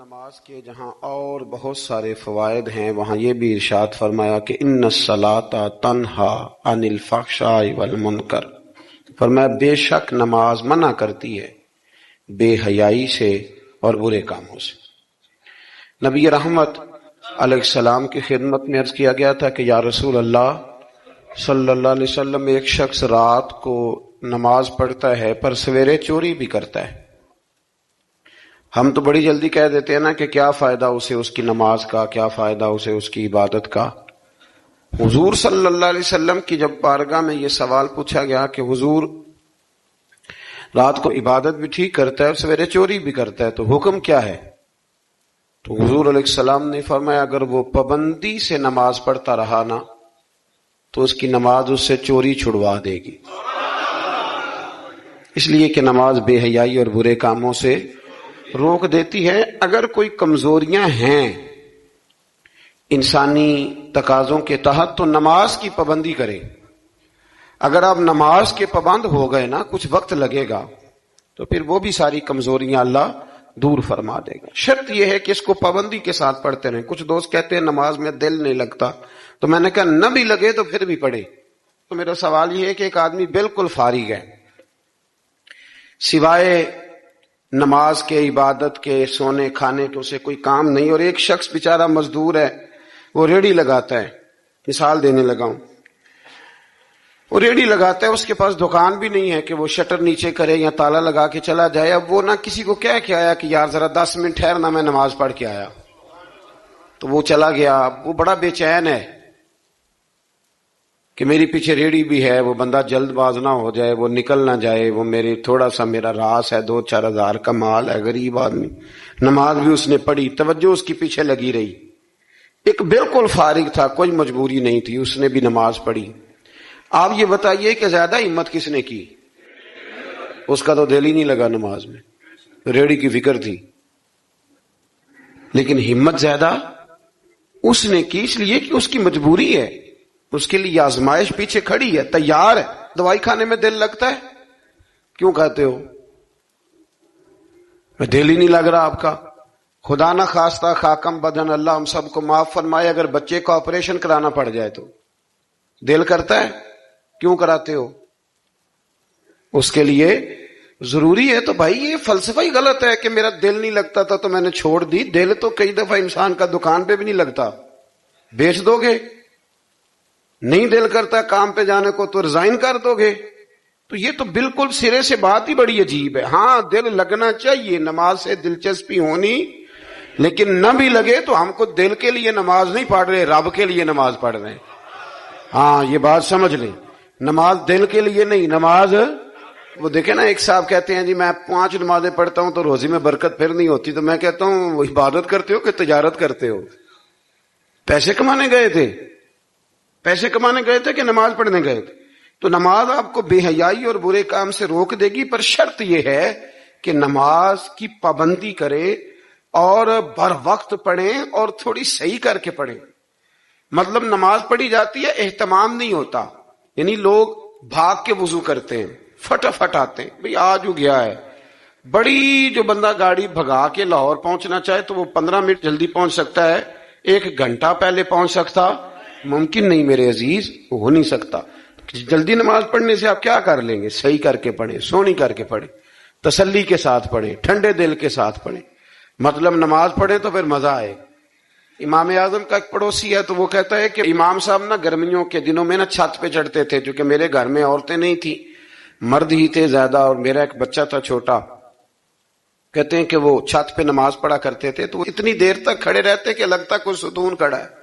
نماز کے جہاں اور بہت سارے فوائد ہیں وہاں یہ بھی ارشاد فرمایا کہ ان الصلاۃ تنہا عن الفحشاء والمنکر، فرمایا بے شک نماز منع کرتی ہے بے حیائی سے اور برے کاموں سے۔ نبی رحمت علیہ السلام کی خدمت میں عرض کیا گیا تھا کہ یا رسول اللہ صلی اللہ علیہ وسلم، ایک شخص رات کو نماز پڑھتا ہے پر سویرے چوری بھی کرتا ہے۔ ہم تو بڑی جلدی کہہ دیتے ہیں نا کہ کیا فائدہ اسے اس کی نماز کا، کیا فائدہ اسے اس کی عبادت کا۔ حضور صلی اللہ علیہ وسلم کی جب بارگاہ میں یہ سوال پوچھا گیا کہ حضور رات کو عبادت بھی ٹھیک کرتا ہے اور سویرے چوری بھی کرتا ہے تو حکم کیا ہے، تو حضور علیہ السلام نے فرمایا اگر وہ پابندی سے نماز پڑھتا رہا نا تو اس کی نماز اس سے چوری چھڑوا دے گی، اس لیے کہ نماز بے حیائی اور برے کاموں سے روک دیتی ہے۔ اگر کوئی کمزوریاں ہیں انسانی تقاضوں کے تحت تو نماز کی پابندی کرے۔ اگر آپ نماز کے پابند ہو گئے نا، کچھ وقت لگے گا تو پھر وہ بھی ساری کمزوریاں اللہ دور فرما دے گا۔ شرط یہ ہے کہ اس کو پابندی کے ساتھ پڑھتے رہیں۔ کچھ دوست کہتے ہیں نماز میں دل نہیں لگتا، تو میں نے کہا نہ بھی لگے تو پھر بھی پڑھے۔ تو میرا سوال یہ ہے کہ ایک آدمی بالکل فارغ ہے، سوائے نماز کے، عبادت کے، سونے کھانے کے اسے کوئی کام نہیں، اور ایک شخص بیچارہ مزدور ہے، وہ ریڑھی لگاتا ہے، مثال دینے لگا ہوں، وہ ریڑھی لگاتا ہے، اس کے پاس دکان بھی نہیں ہے کہ وہ شٹر نیچے کرے یا تالا لگا کے چلا جائے۔ اب وہ نہ کسی کو کہہ کے آیا کہ یار ذرا 10 منٹ ٹھہرنا میں نماز پڑھ کے آیا، تو وہ چلا گیا۔ وہ بڑا بے چین ہے کہ میری پیچھے ریڑھی بھی ہے، وہ بندہ جلد باز نہ ہو جائے، وہ نکل نہ جائے، وہ میری تھوڑا سا میرا راس ہے، 2-4 ہزار کا مال ہے، غریب آدمی۔ نماز بھی اس نے پڑھی، توجہ اس کی پیچھے لگی رہی۔ ایک بالکل فارغ تھا، کوئی مجبوری نہیں تھی، اس نے بھی نماز پڑھی۔ آپ یہ بتائیے کہ زیادہ ہمت کس نے کی؟ اس کا تو دل ہی نہیں لگا نماز میں، ریڑھی کی فکر تھی، لیکن ہمت زیادہ اس نے کی، اس لیے کہ اس کی مجبوری ہے، اس کے لیے آزمائش پیچھے کھڑی ہے، تیار ہے۔ دوائی کھانے میں دل لگتا ہے؟ کیوں کہتے ہو دل ہی نہیں لگ رہا آپ کا؟ خدا نہ خواستہ خاکم بدن، اللہ ہم سب کو معاف فرمائے، اگر بچے کا آپریشن کرانا پڑ جائے تو دل کرتا ہے؟ کیوں کراتے ہو؟ اس کے لیے ضروری ہے۔ تو بھائی یہ فلسفہ ہی غلط ہے کہ میرا دل نہیں لگتا تھا تو میں نے چھوڑ دی۔ دل تو کئی دفعہ انسان کا دکان پہ بھی نہیں لگتا، بیچ دو گے۔ نہیں دل کرتا کام پہ جانے کو تو ریزائن کر دو گے۔ تو یہ تو بالکل سرے سے بات ہی بڑی عجیب ہے۔ ہاں دل لگنا چاہیے، نماز سے دلچسپی ہونی، لیکن نہ بھی لگے تو ہم کو دل کے لیے نماز نہیں پڑھ رہے، رب کے لیے نماز پڑھ رہے ہیں۔ ہاں یہ بات سمجھ لیں، نماز دل کے لیے نہیں، نماز وہ دیکھیں نا، ایک صاحب کہتے ہیں جی میں 5 نمازیں پڑھتا ہوں تو روزی میں برکت پھر نہیں ہوتی، تو میں کہتا ہوں وہ عبادت کرتے ہو کہ تجارت کرتے ہو؟ پیسے کمانے گئے تھے، پیسے کمانے گئے تھے کہ نماز پڑھنے گئے تھے؟ تو نماز آپ کو بے حیائی اور برے کام سے روک دے گی، پر شرط یہ ہے کہ نماز کی پابندی کرے اور بر وقت پڑھیں اور تھوڑی صحیح کر کے پڑھیں۔ مطلب نماز پڑھی جاتی ہے، اہتمام نہیں ہوتا، یعنی لوگ بھاگ کے وضو کرتے ہیں، فٹافٹ آتے ہیں، بھئی آج ہو گیا ہے۔ بڑی جو بندہ گاڑی بھگا کے لاہور پہنچنا چاہے تو وہ 15 منٹ جلدی پہنچ سکتا ہے، 1 گھنٹہ پہلے پہنچ سکتا ممکن نہیں میرے عزیز، ہو نہیں سکتا۔ جلدی نماز پڑھنے سے آپ کیا کر لیں گے؟ صحیح کر کے پڑھیں، سونی کر کے پڑھیں، تسلی کے ساتھ پڑھیں، ٹھنڈے دل کے ساتھ پڑھیں۔ مطلب نماز پڑھیں تو پھر مزہ آئے۔ امام اعظم کا ایک پڑوسی ہے تو وہ کہتا ہے کہ امام صاحب نا گرمیوں کے دنوں میں نا چھت پہ چڑھتے تھے، کیونکہ میرے گھر میں عورتیں نہیں تھی، مرد ہی تھے زیادہ، اور میرا ایک بچہ تھا چھوٹا۔ کہتے ہیں کہ وہ چھت پہ نماز پڑھا کرتے تھے تو وہ اتنی دیر تک کھڑے رہتے کہ لگتا کوئی ستون کھڑا ہے،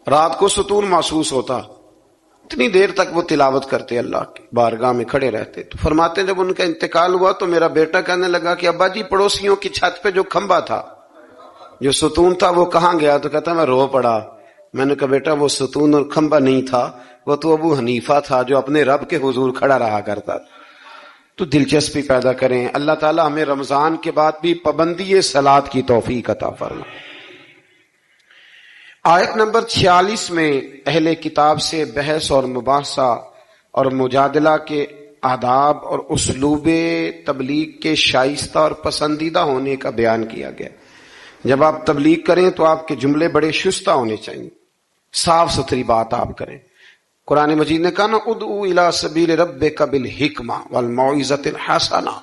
رات کو ستون محسوس ہوتا، اتنی دیر تک وہ تلاوت کرتے، اللہ کی بارگاہ میں کھڑے رہتے۔ تو فرماتے ہیں جب ان کا انتقال ہوا تو میرا بیٹا کہنے لگا کہ ابا جی پڑوسیوں کی چھت پہ جو کھمبا تھا، جو ستون تھا، وہ کہاں گیا؟ تو کہتا میں رو پڑا۔ میں نے کہا بیٹا وہ ستون اور کھمبا نہیں تھا، وہ تو ابو حنیفہ تھا جو اپنے رب کے حضور کھڑا رہا کرتا تھا۔ تو دلچسپی پیدا کریں۔ اللہ تعالی ہمیں رمضان کے بعد بھی پابندی صلاۃ کی توفیق عطا فرمائے۔ آیت نمبر 46 میں اہل کتاب سے بحث اور مباحثہ اور مجادلہ کے آداب اور اسلوب تبلیغ کے شائستہ اور پسندیدہ ہونے کا بیان کیا گیا. جب آپ تبلیغ کریں تو آپ کے جملے بڑے شستہ ہونے چاہیے، صاف ستھری بات آپ کریں. قرآن مجید نے کہا نا ادعو الی سبیل ربک بالحکمہ والموعظۃ الحسنہ،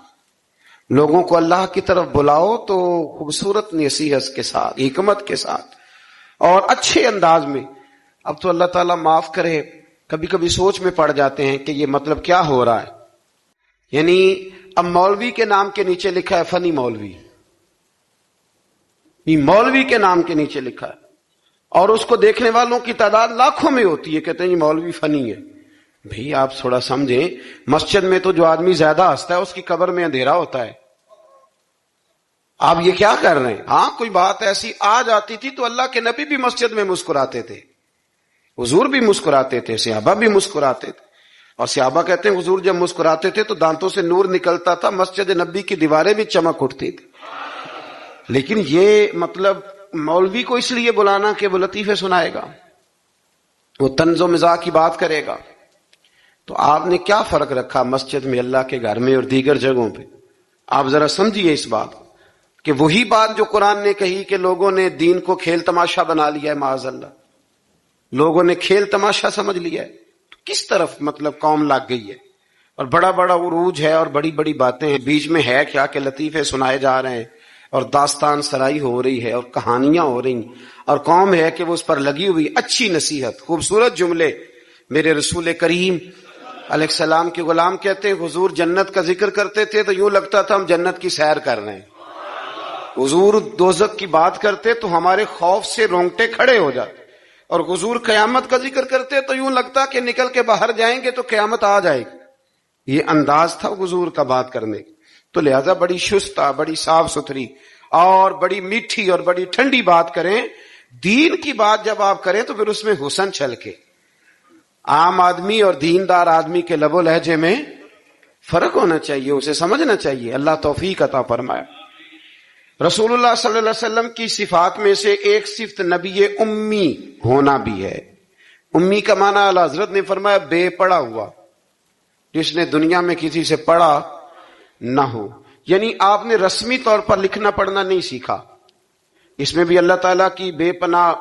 لوگوں کو اللہ کی طرف بلاؤ تو خوبصورت نصیحت کے ساتھ، حکمت کے ساتھ اور اچھے انداز میں. اب تو اللہ تعالیٰ معاف کرے، کبھی کبھی سوچ میں پڑ جاتے ہیں کہ یہ مطلب کیا ہو رہا ہے. یعنی اب مولوی کے نام کے نیچے لکھا ہے فنی مولوی، یہ مولوی کے نام کے نیچے لکھا ہے اور اس کو دیکھنے والوں کی تعداد لاکھوں میں ہوتی ہے، کہتے ہیں یہ مولوی فنی ہے. بھئی آپ تھوڑا سمجھیں، مسجد میں تو جو آدمی زیادہ ہنستا ہے اس کی قبر میں اندھیرا ہوتا ہے. آپ یہ کیا کر رہے ہیں؟ ہاں کوئی بات ایسی آ جاتی تھی تو اللہ کے نبی بھی مسجد میں مسکراتے تھے، حضور بھی مسکراتے تھے، صحابہ بھی مسکراتے تھے. اور صحابہ کہتے ہیں حضور جب مسکراتے تھے تو دانتوں سے نور نکلتا تھا، مسجد نبی کی دیواریں بھی چمک اٹھتی تھی. لیکن یہ مطلب مولوی کو اس لیے بلانا کہ وہ لطیفے سنائے گا، وہ طنز و مزاح کی بات کرے گا. تو آپ نے کیا فرق رکھا مسجد میں، اللہ کے گھر میں اور دیگر جگہوں پہ؟ آپ ذرا سمجھیے اس بات کہ وہی بات جو قرآن نے کہی کہ لوگوں نے دین کو کھیل تماشا بنا لیا ہے، معاذ اللہ لوگوں نے کھیل تماشا سمجھ لیا ہے. تو کس طرف مطلب قوم لگ گئی ہے اور بڑا بڑا عروج ہے اور بڑی بڑی باتیں ہیں، بیچ میں ہے کیا کہ لطیفے سنائے جا رہے ہیں اور داستان سرائی ہو رہی ہے اور کہانیاں ہو رہی ہیں، اور قوم ہے کہ وہ اس پر لگی ہوئی اچھی نصیحت، خوبصورت جملے. میرے رسول کریم علیہ السلام کے غلام کہتے ہیں حضور جنت کا ذکر کرتے تھے تو یوں لگتا تھا ہم جنت کی سیر کر رہے ہیں. حضور دوزخ کی بات کرتے تو ہمارے خوف سے رونگٹے کھڑے ہو جاتے، اور حضور قیامت کا ذکر کرتے تو یوں لگتا کہ نکل کے باہر جائیں گے تو قیامت آ جائے گی. یہ انداز تھا حضور کا بات کرنے کا. تو لہذا بڑی شستہ، بڑی صاف ستھری اور بڑی میٹھی اور بڑی ٹھنڈی بات کریں. دین کی بات جب آپ کریں تو پھر اس میں حسن چھلکے. عام آدمی اور دیندار آدمی کے لب و لہجے میں فرق ہونا چاہیے، اسے سمجھنا چاہیے. اللہ توفیق عطا فرمائے. رسول اللہ صلی اللہ علیہ وسلم کی صفات میں سے ایک صفت نبی امی ہونا بھی ہے. امی کا معنی اعلیٰ حضرت نے فرمایا بے پڑھا ہوا، جس نے دنیا میں کسی سے پڑھا نہ ہو. یعنی آپ نے رسمی طور پر لکھنا پڑھنا نہیں سیکھا. اس میں بھی اللہ تعالیٰ کی بے پناہ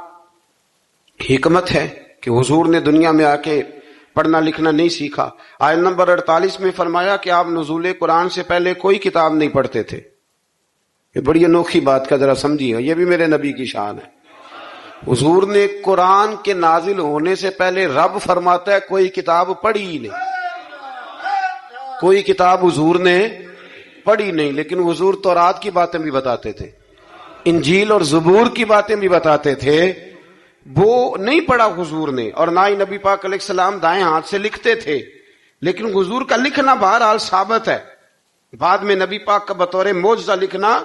حکمت ہے کہ حضور نے دنیا میں آ کے پڑھنا لکھنا نہیں سیکھا. آیت نمبر 48 میں فرمایا کہ آپ نزول قرآن سے پہلے کوئی کتاب نہیں پڑھتے تھے. یہ بڑی انوکھی بات کا ذرا سمجھیے، یہ بھی میرے نبی کی شان ہے. حضور نے قرآن کے نازل ہونے سے پہلے رب فرماتا ہے کوئی کتاب پڑھی ہی نہیں، کوئی کتاب حضور نے پڑھی نہیں. لیکن حضور تورات کی باتیں بھی بتاتے تھے، انجیل اور زبور کی باتیں بھی بتاتے تھے. وہ نہیں پڑھا حضور نے، اور نہ ہی نبی پاک علیہ السلام دائیں ہاتھ سے لکھتے تھے. لیکن حضور کا لکھنا بہرحال ثابت ہے. بعد میں نبی پاک کا بطور معجزہ لکھنا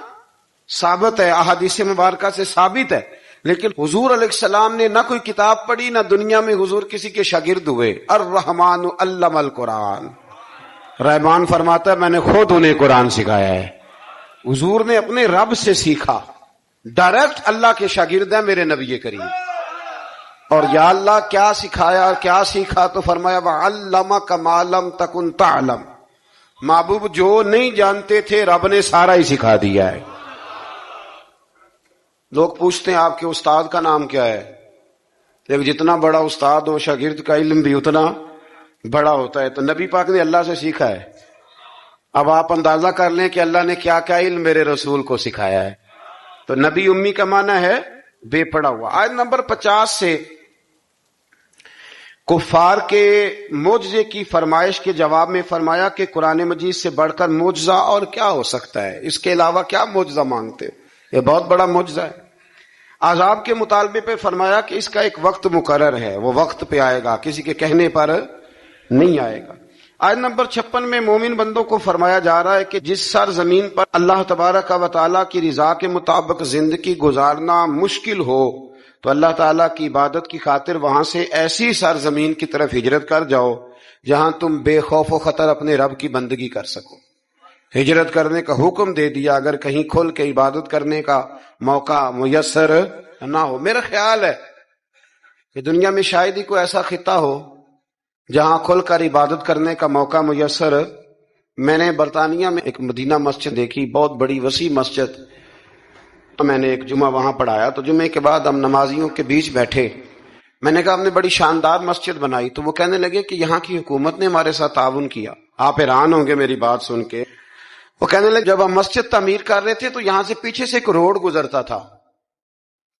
ثابت ہے، احادیث مبارکہ سے ثابت ہے. لیکن حضور علیہ السلام نے نہ کوئی کتاب پڑھی، نہ دنیا میں حضور کسی کے شاگرد ہوئے. الرحمن علم القرآن، رحمان فرماتا ہے میں نے خود انہیں قرآن سکھایا ہے. حضور نے اپنے رب سے سیکھا، ڈائریکٹ اللہ کے شاگرد ہیں میرے نبی کریم. اور یا اللہ کیا سکھایا، کیا سیکھا؟ تو فرمایا وَعَلَّمَكَ مَا لَمْ تَكُنْ تَعْلَمْ. محبوب جو نہیں جانتے تھے رب نے سارا ہی سکھا دیا ہے. لوگ پوچھتے ہیں آپ کے استاد کا نام کیا ہے؟ لیکن جتنا بڑا استاد ہو شاگرد کا علم بھی اتنا بڑا ہوتا ہے. تو نبی پاک نے اللہ سے سیکھا ہے. اب آپ اندازہ کر لیں کہ اللہ نے کیا کیا علم میرے رسول کو سکھایا ہے. تو نبی امی کا معنی ہے بے پڑھا ہوا. آیت نمبر 50 سے کفار کے معجزے کی فرمائش کے جواب میں فرمایا کہ قرآن مجید سے بڑھ کر معجزہ اور کیا ہو سکتا ہے، اس کے علاوہ کیا معجزہ مانگتے ہو، یہ بہت بڑا معجزہ ہے. عذاب کے مطالبے پہ فرمایا کہ اس کا ایک وقت مقرر ہے، وہ وقت پہ آئے گا، کسی کے کہنے پر نہیں آئے گا. آیت نمبر 56 میں مومن بندوں کو فرمایا جا رہا ہے کہ جس سرزمین پر اللہ تبارک و تعالیٰ کی رضا کے مطابق زندگی گزارنا مشکل ہو تو اللہ تعالیٰ کی عبادت کی خاطر وہاں سے ایسی سرزمین کی طرف ہجرت کر جاؤ جہاں تم بے خوف و خطر اپنے رب کی بندگی کر سکو. ہجرت کرنے کا حکم دے دیا اگر کہیں کھل کے عبادت کرنے کا موقع میسر نہ ہو. میرا خیال ہے کہ دنیا میں شاید ہی کوئی ایسا خطہ ہو جہاں کھل کر عبادت کرنے کا موقع میسر، میں نے برطانیہ میں ایک مدینہ مسجد دیکھی، بہت بڑی وسیع مسجد. میں نے ایک جمعہ وہاں پڑھایا، تو جمعے کے بعد ہم نمازیوں کے بیچ بیٹھے. میں نے کہا ہم نے بڑی شاندار مسجد بنائی. تو وہ کہنے لگے کہ یہاں کی حکومت نے ہمارے ساتھ تعاون کیا. آپ حیران ہوں گے میری بات سن کے. وہ کہنے لگے جب ہم مسجد تعمیر کر رہے تھے تو یہاں سے پیچھے سے ایک روڈ گزرتا تھا،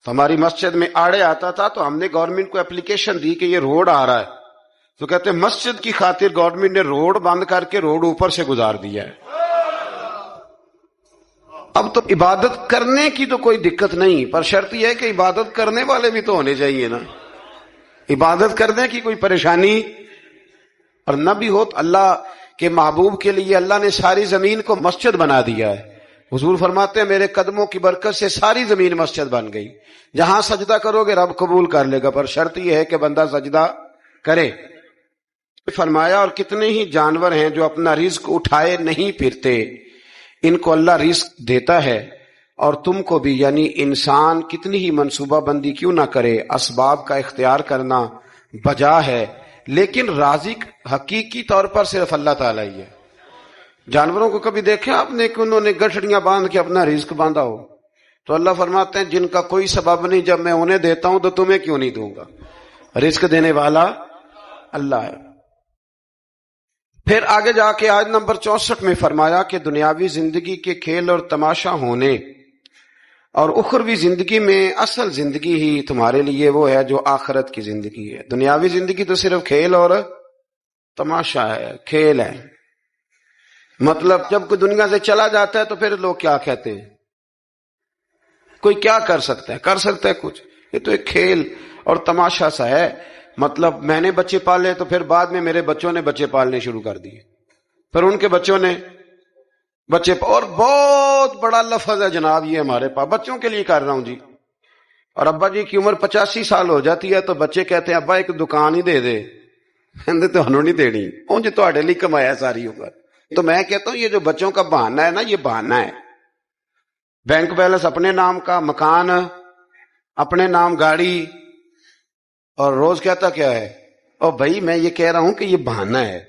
تو ہماری مسجد میں آڑے آتا تھا، تو ہم نے گورنمنٹ کو اپلیکیشن دی کہ یہ روڈ آ رہا ہے. تو کہتے ہیں مسجد کی خاطر گورنمنٹ نے روڈ بند کر کے روڈ اوپر سے گزار دیا ہے. اب تو عبادت کرنے کی تو کوئی دقت نہیں، پر شرط یہ ہے کہ عبادت کرنے والے بھی تو ہونے چاہیے نا. عبادت کرنے کی کوئی پریشانی اور نہ بھی ہو. اللہ کے محبوب کے لیے اللہ نے ساری زمین کو مسجد بنا دیا ہے. حضور فرماتے ہیں میرے قدموں کی برکت سے ساری زمین مسجد بن گئی. جہاں سجدہ کرو گے رب قبول کر لے گا، پر شرط یہ ہے کہ بندہ سجدہ کرے. فرمایا اور کتنے ہی جانور ہیں جو اپنا رزق اٹھائے نہیں پھرتے، ان کو اللہ رزق دیتا ہے. اور تم کو بھی، یعنی انسان کتنی ہی منصوبہ بندی کیوں نہ کرے، اسباب کا اختیار کرنا بجا ہے، لیکن رازق حقیقی طور پر صرف اللہ تعالیٰ ہی ہے. جانوروں کو کبھی دیکھیں آپ نے کہ انہوں نے گٹھڑیاں باندھ کے اپنا رزق باندھا ہو؟ تو اللہ فرماتے ہیں جن کا کوئی سبب نہیں، جب میں انہیں دیتا ہوں تو تمہیں کیوں نہیں دوں گا. رزق دینے والا اللہ ہے. پھر آگے جا کے آیت نمبر 64 میں فرمایا کہ دنیاوی زندگی کے کھیل اور تماشا ہونے اور اخروی زندگی میں اصل زندگی ہی تمہارے لیے وہ ہے جو آخرت کی زندگی ہے. دنیاوی زندگی تو صرف کھیل اور تماشا ہے، کھیل ہے. مطلب جب کوئی دنیا سے چلا جاتا ہے تو پھر لوگ کیا کہتے ہیں، کوئی کیا کر سکتا ہے، کر سکتا ہے کچھ؟ یہ تو ایک کھیل اور تماشا سا ہے. مطلب میں نے بچے پالے تو پھر بعد میں میرے بچوں نے بچے پالنے شروع کر دیے، پھر ان کے بچوں نے بچے اور بہت بڑا لفظ ہے جناب یہ ہمارے پاس، بچوں کے لیے کر رہا ہوں جی. اور ابا جی کی عمر 85 سال ہو جاتی ہے تو بچے کہتے ہیں ابا ایک دکان ہی دے دے. تو ہنو نہیں دینی، جی تہاڈے لیے کمایا ساری عمر. تو میں کہتا ہوں یہ جو بچوں کا بہانہ ہے نا، یہ بہانہ ہے. بینک بیلنس اپنے نام کا، مکان اپنے نام، گاڑی، اور روز کہتا کیا ہے، اور بھائی میں یہ کہہ رہا ہوں کہ یہ بہانہ ہے.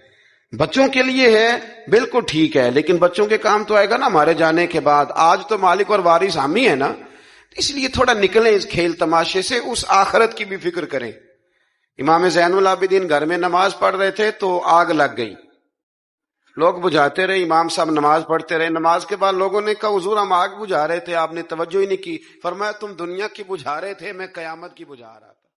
بچوں کے لیے ہے بالکل ٹھیک ہے، لیکن بچوں کے کام تو آئے گا نا ہمارے جانے کے بعد. آج تو مالک اور وارث ہم ہی ہے نا، اس لیے تھوڑا نکلیں اس کھیل تماشے سے، اس آخرت کی بھی فکر کریں. امام زین العابدین گھر میں نماز پڑھ رہے تھے تو آگ لگ گئی. لوگ بجھاتے رہے، امام صاحب نماز پڑھتے رہے. نماز کے بعد لوگوں نے کہا حضور ہم آگ بجھا رہے تھے، آپ نے توجہ ہی نہیں کی. فرمایا تم دنیا کی بجھا رہے تھے، میں قیامت کی بجھا رہا تھا.